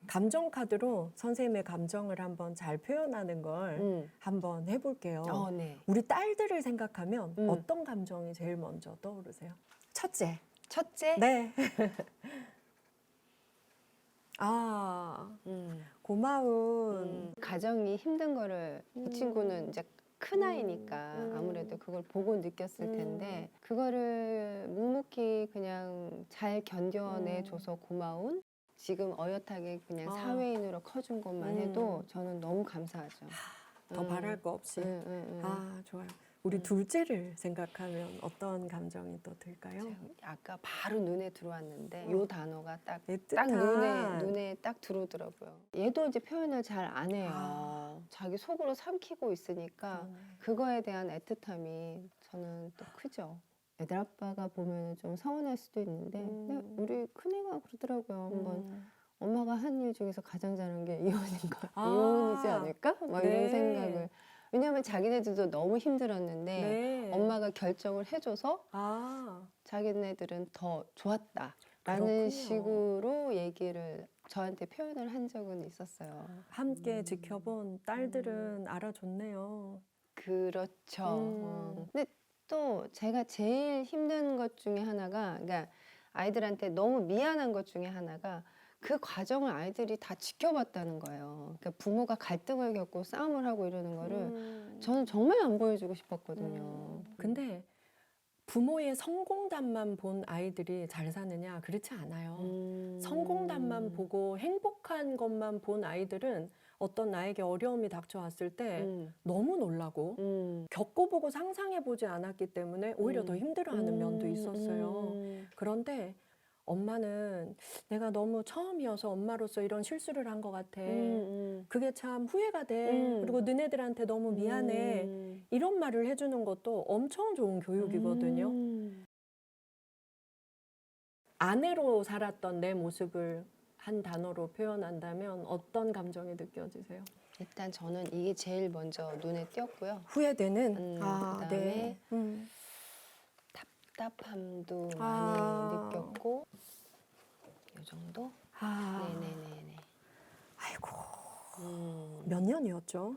감정 카드로 선생님의 감정을 한번 잘 표현하는 걸 한번 해볼게요. 네. 우리 딸들을 생각하면 음. 어떤 감정이 제일 먼저 떠오르세요? 첫째. 첫째? 네. 아, 고마운. 가정이 힘든 거를 이 친구는 이제 큰 아이니까 아무래도 그걸 보고 느꼈을 텐데 그거를 묵묵히 그냥 잘 견뎌내줘서 고마운 지금 어엿하게 그냥 사회인으로 커준 것만 해도 저는 너무 감사하죠. 더 바랄 거 없이. 아, 좋아요. 우리 둘째를 생각하면 어떤 감정이 또 들까요? 아까 바로 눈에 들어왔는데 요 단어가 딱 애틋한. 눈에 딱 들어오더라고요. 얘도 이제 표현을 잘 안 해요. 자기 속으로 삼키고 있으니까 그거에 대한 애틋함이 저는 또 크죠. 애들 아빠가 보면 좀 서운할 수도 있는데 근데 우리 큰애가 그러더라고요. 한번 엄마가 한 일 중에서 가장 잘한 게 이혼인가? 이혼이지 않을까? 막 네. 이런 생각을. 왜냐하면 자기네들도 너무 힘들었는데 네. 엄마가 결정을 해줘서 자기네들은 더 좋았다라는 그렇군요. 식으로 얘기를 저한테 표현을 한 적은 있었어요. 함께 지켜본 딸들은 알아줬네요. 그렇죠. 근데 또 제가 제일 힘든 것 중에 하나가, 그러니까 아이들한테 너무 미안한 것 중에 하나가 그 과정을 아이들이 다 지켜봤다는 거예요. 그러니까 부모가 갈등을 겪고 싸움을 하고 이러는 거를 저는 정말 안 보여주고 싶었거든요. 근데 부모의 성공담만 본 아이들이 잘 사느냐? 그렇지 않아요. 성공담만 보고 행복한 것만 본 아이들은 어떤 나에게 어려움이 닥쳐왔을 때 너무 놀라고 겪어보고 상상해보지 않았기 때문에 오히려 더 힘들어하는 면도 있었어요. 그런데 엄마는 내가 너무 처음이어서 엄마로서 이런 실수를 한 것 같아. 그게 참 후회가 돼. 그리고 너네들한테 너무 미안해. 이런 말을 해주는 것도 엄청 좋은 교육이거든요. 아내로 살았던 내 모습을 한 단어로 표현한다면 어떤 감정이 느껴지세요? 일단 저는 이게 제일 먼저 눈에 띄었고요. 후회되는? 그다음에 네. 답답함도 많이 느꼈고 이 정도? 네네네. 네네네네. 아이고, 몇 년이었죠?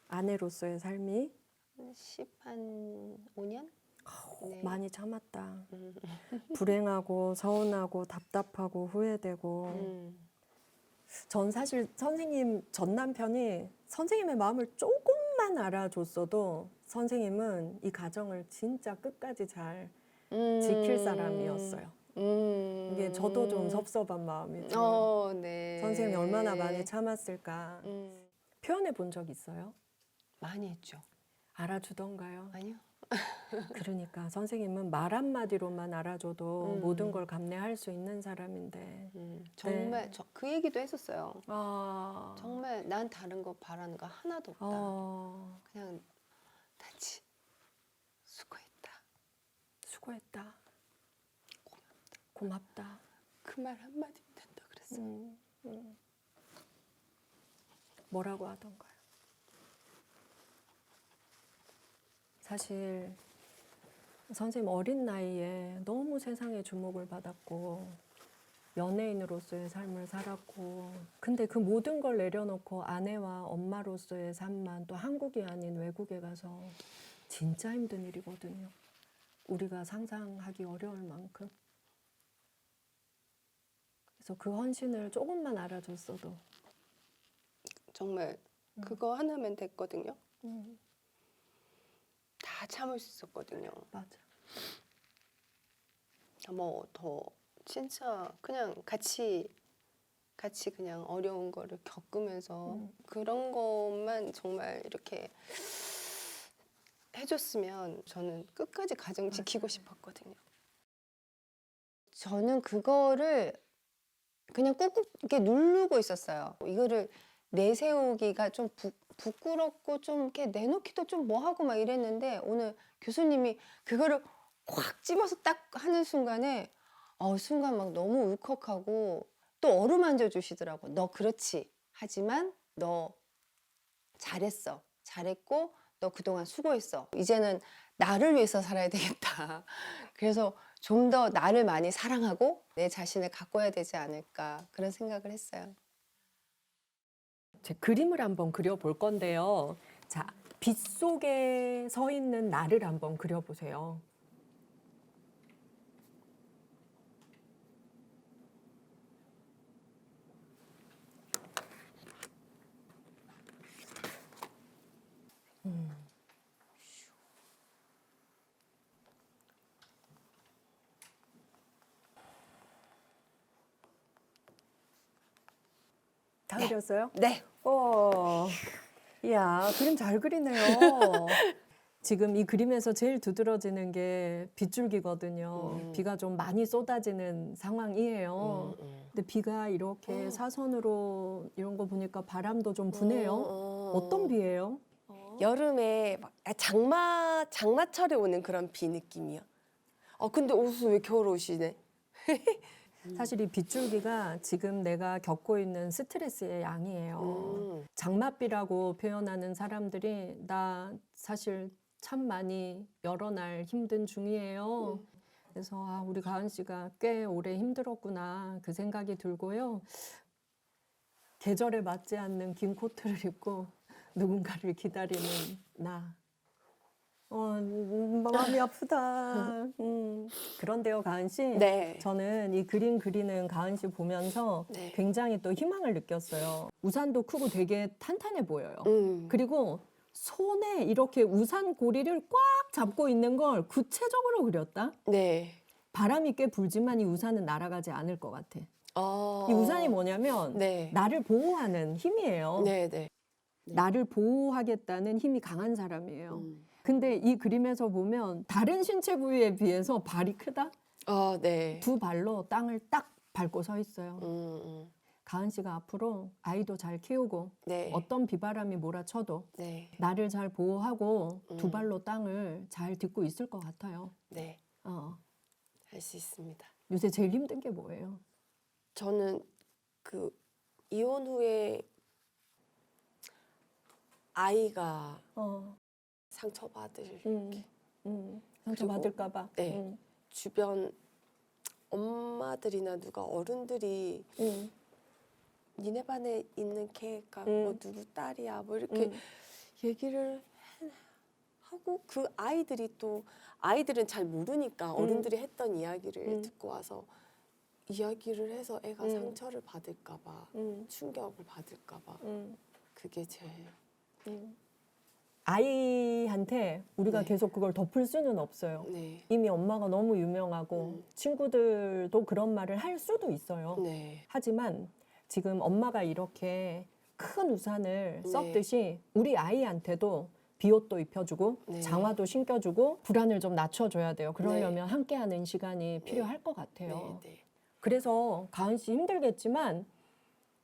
아내로서의 삶이? 5년? 네. 많이 참았다. 불행하고 서운하고 답답하고 후회되고. 전 사실 선생님 전 남편이 선생님의 마음을 조금만 알아줬어도 선생님은 이 가정을 진짜 끝까지 잘 지킬 사람이었어요. 이게 저도 좀 섭섭한 마음이 들어요. 네. 선생님이 얼마나 많이 참았을까. 표현해 본 적 있어요? 많이 했죠. 알아주던가요? 아니요. 그러니까 선생님은 말 한마디로만 알아줘도 모든 걸 감내할 수 있는 사람인데 정말 네. 그 얘기도 했었어요. 아, 정말 난 다른 거 바라는 거 하나도 없다. 그냥 단지 수고했다. 수고했다. 고맙다. 그 말 한마디면 된다 그랬어요. 뭐라고 하던가요? 사실 선생님 어린 나이에 너무 세상의 주목을 받았고 연예인으로서의 삶을 살았고 근데 그 모든 걸 내려놓고 아내와 엄마로서의 삶만 또 한국이 아닌 외국에 가서 진짜 힘든 일이거든요. 우리가 상상하기 어려울 만큼. 그래서 그 헌신을 조금만 알아줬어도 정말 그거 하나면 됐거든요. 다 참을 수 있었거든요. 맞아. 뭐 더 진짜 그냥 같이 그냥 어려운 거를 겪으면서 그런 것만 정말 이렇게 해줬으면 저는 끝까지 가정 지키고 싶었거든요. 저는 그거를 그냥 꾹꾹 이렇게 누르고 있었어요. 이거를 내세우기가 좀 부끄럽고 좀 이렇게 내놓기도 좀 뭐하고 막 이랬는데 오늘 교수님이 그거를 확 집어서 딱 하는 순간에 순간 막 너무 울컥하고 또 어루만져 주시더라고. 너 그렇지. 하지만 너 잘했어. 잘했고 너 그동안 수고했어. 이제는 나를 위해서 살아야 되겠다. 그래서 좀 더 나를 많이 사랑하고 내 자신을 가꿔야 되지 않을까 그런 생각을 했어요. 제 그림을 한번 그려볼 건데요. 자, 빛 속에 서 있는 나를 한번 그려보세요. 다 그렸어요? 네. 이야, 그림 잘 그리네요. 지금 이 그림에서 제일 두드러지는 게 빗줄기거든요. 비가 좀 많이 쏟아지는 상황이에요. 근데 비가 이렇게 사선으로 이런 거 보니까 바람도 좀 부네요. 어떤 비예요? 여름에 막 장마철에 오는 그런 비 느낌이요. 근데 옷은 왜 겨울 옷이네? 사실 이 빗줄기가 지금 내가 겪고 있는 스트레스의 양이에요. 장맛비라고 표현하는 사람들이 나 사실 참 많이 여러 날 힘든 중이에요. 그래서 우리 가은 씨가 꽤 오래 힘들었구나 그 생각이 들고요. 계절에 맞지 않는 긴 코트를 입고 누군가를 기다리는 나. 마음이 아프다. 그런데요, 가은 씨. 네. 저는 이 그림 그리는 가은 씨 보면서 네. 굉장히 또 희망을 느꼈어요. 우산도 크고 되게 탄탄해 보여요. 음. 그리고 손에 이렇게 우산 고리를 꽉 잡고 있는 걸 구체적으로 그렸다. 네. 바람이 꽤 불지만 이 우산은 날아가지 않을 것 같아. 이 우산이 뭐냐면 네. 나를 보호하는 힘이에요. 네, 네. 나를 보호하겠다는 힘이 강한 사람이에요. 근데 이 그림에서 보면 다른 신체 부위에 비해서 발이 크다? 네. 두 발로 땅을 딱 밟고 서 있어요. 음. 가은 씨가 앞으로 아이도 잘 키우고 네. 어떤 비바람이 몰아쳐도 네. 나를 잘 보호하고 두 발로 땅을 잘 딛고 있을 것 같아요. 네. 할 수 있습니다. 요새 제일 힘든 게 뭐예요? 저는 그 이혼 후에 아이가 상처받을 상처 받을까 봐. 네. 주변 엄마들이나 누가 어른들이 니네 반에 있는 걔가 뭐 누구 딸이야 뭐 이렇게 얘기를 하고 그 아이들이 또 아이들은 잘 모르니까 어른들이 했던 이야기를 듣고 와서 이야기를 해서 애가 상처를 받을까 봐 충격을 받을까 봐 그게 제일 아이한테 우리가 네. 계속 그걸 덮을 수는 없어요. 네. 이미 엄마가 너무 유명하고 친구들도 그런 말을 할 수도 있어요. 네. 하지만 지금 엄마가 이렇게 큰 우산을 네. 썼듯이 우리 아이한테도 비옷도 입혀주고 네. 장화도 신겨주고 불안을 좀 낮춰줘야 돼요. 그러려면 함께하는 시간이 필요할 것 같아요. 네. 네. 그래서 가은 씨 힘들겠지만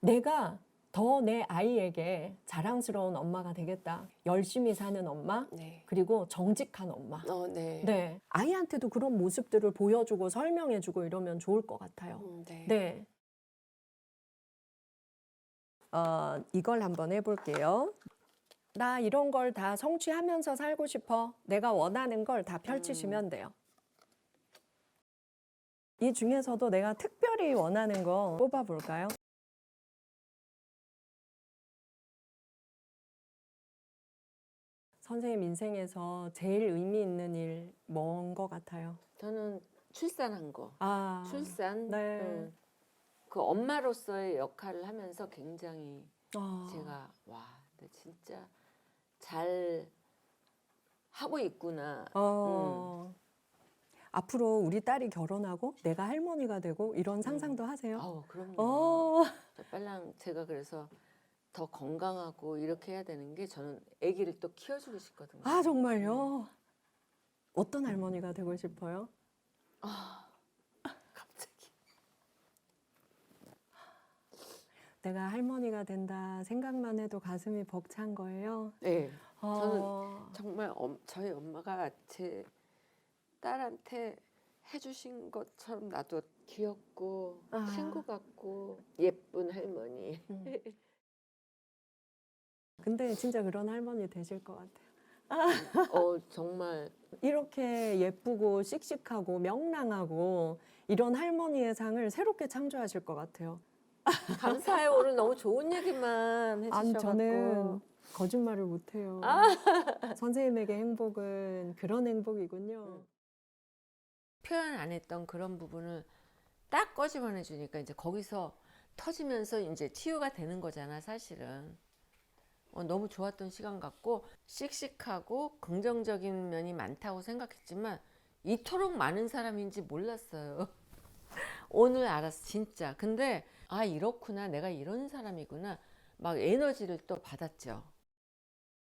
내가 더 내 아이에게 자랑스러운 엄마가 되겠다. 열심히 사는 엄마, 네. 그리고 정직한 엄마. 네. 네, 아이한테도 그런 모습들을 보여주고 설명해주고 이러면 좋을 것 같아요. 네. 네. 이걸 한번 해볼게요. 나 이런 걸 다 성취하면서 살고 싶어. 내가 원하는 걸 다 펼치시면 돼요. 이 중에서도 내가 특별히 원하는 거 뽑아볼까요? 선생님 인생에서 제일 의미 있는 일 뭔 것 같아요? 저는 출산한 거. 출산. 네. 그 엄마로서의 역할을 하면서 굉장히 아, 제가 와, 나 진짜 잘 하고 있구나. 앞으로 우리 딸이 결혼하고 내가 할머니가 되고 이런 상상도 하세요? 그럼요. 저 빨랑 제가 그래서 더 건강하고 이렇게 해야 되는 게 저는 아기를 또 키워주고 싶거든요. 아, 정말요? 어떤 할머니가 되고 싶어요? 갑자기. 내가 할머니가 된다 생각만 해도 가슴이 벅찬 거예요. 네. 어, 정말 저희 엄마가 제 딸한테 해주신 것처럼 나도 귀엽고 친구 같고 예쁜 할머니. 근데 진짜 그런 할머니 되실 것 같아요. 정말 이렇게 예쁘고 씩씩하고 명랑하고 이런 할머니의 상을 새롭게 창조하실 것 같아요. 감사해요. 오늘 너무 좋은 얘기만 아니, 해주셔갖고. 저는 거짓말을 못해요. 선생님에게 행복은 그런 행복이군요. 표현 안 했던 그런 부분을 딱 꺼집어내 주니까 이제 거기서 터지면서 이제 치유가 되는 거잖아, 사실은. 너무 좋았던 시간 같고, 씩씩하고 긍정적인 면이 많다고 생각했지만 이토록 많은 사람인지 몰랐어요. 오늘 알았어, 진짜. 근데 아, 이렇구나, 내가 이런 사람이구나, 막 에너지를 또 받았죠.